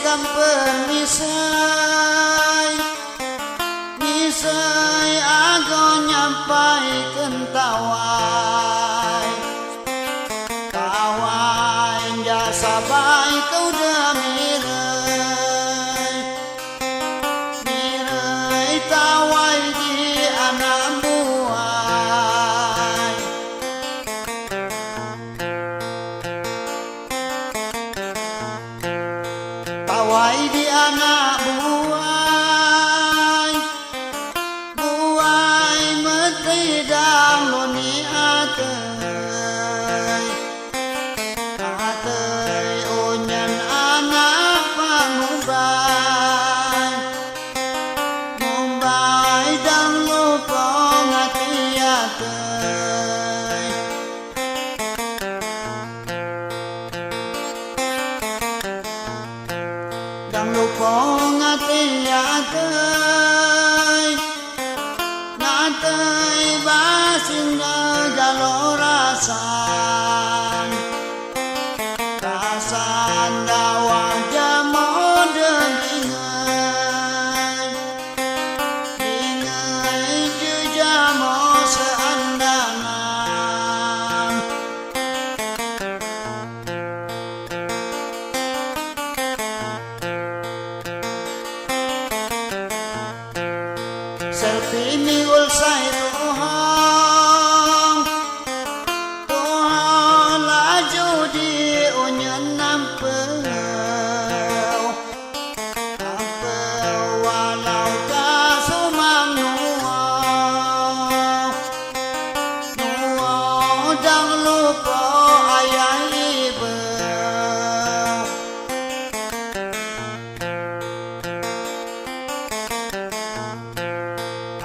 kampen misai ago nyampai kentawai kawai jasa baik kau dah mirai tawai di anak buai tawai di anak buai mesti dang loni atei onyan anak Mumbai dang lupa ngati atei dang lupa ngati atei natei basinga galorasan rasan dawa jamo dingai jujamo seandangan serpini ulsai Tuhan laju di unyan nampel walau kasumang nuo dang lupa ayah ibu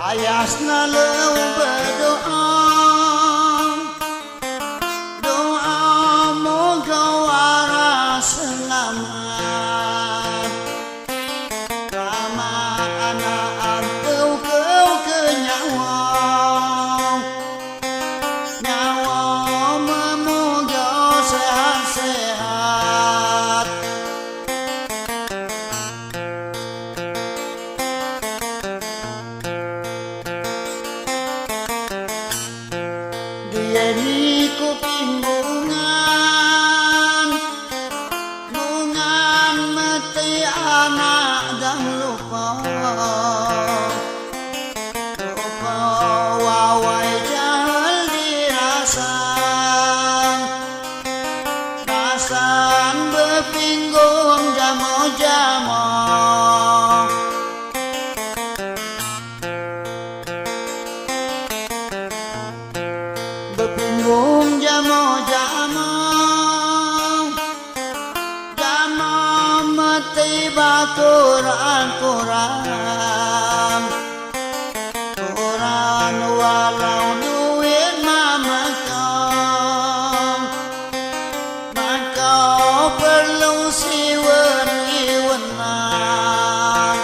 ayasna leu berdoa moga waras selamat selamat anak anteu kau ke nyawa memoga sehat-sehat Diani kuping bungan mati anak dan lupa wawai jahal dirasan bepinggung jamo-jamo bepinggung jamo-jamo mati batur Al-Quran walau duit maka perlu siwen-iwenan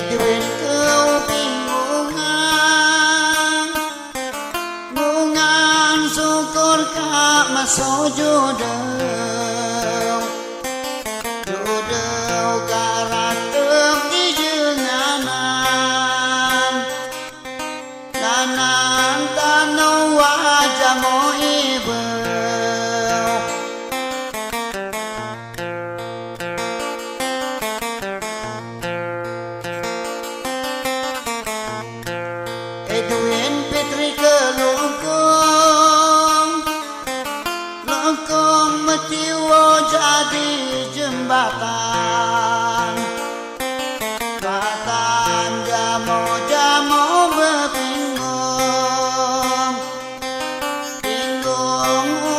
duit kau bungan syukur kak masuk judel karatek di jenganan kanan tanau wajah mo ibu Edwin Petri kelungkung metiwo jadi jembatan jamo-jamo bepinggung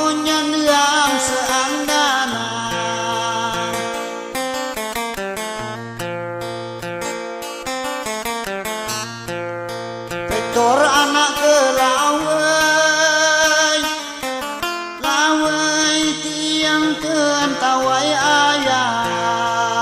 unyan yang seandanan Vektor anak ke lawai tiang kentawai ayah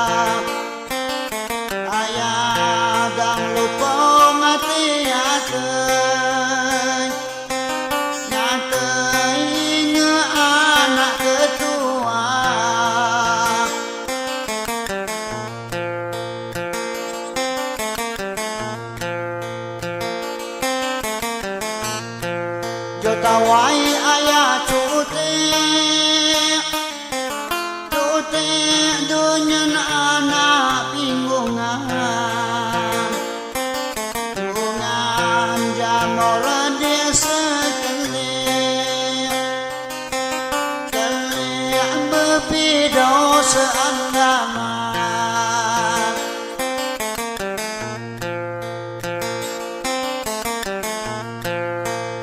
selamat.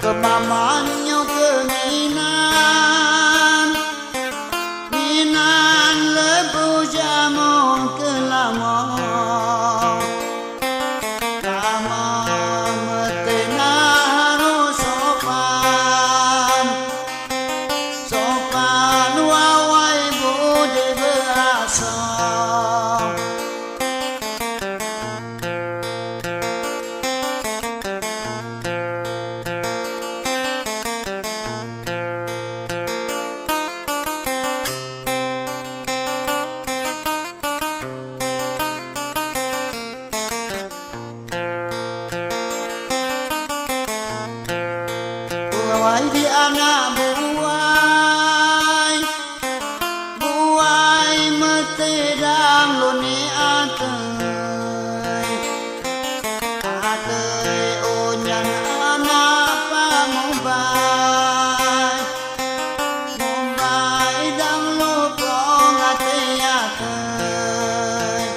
Kemamanyo keminan, minan lebu jamu kelamong, lama metena harus sopan, sopan wawai budi berasa. Buai di anak buai, buai metedang luni atei, atei onyan anak pamubai, mubai dang lupong atei atei.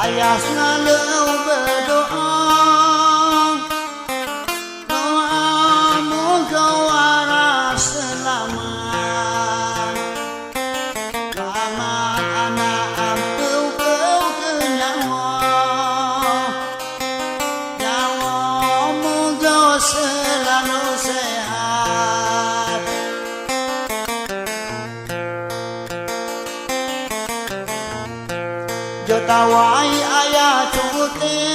Ayah selalu berdoa, doa moga waras selamat, selamat anak ampuh kau ke nyawa, nyawa moga selalu sehat. Jotawai ayah cuti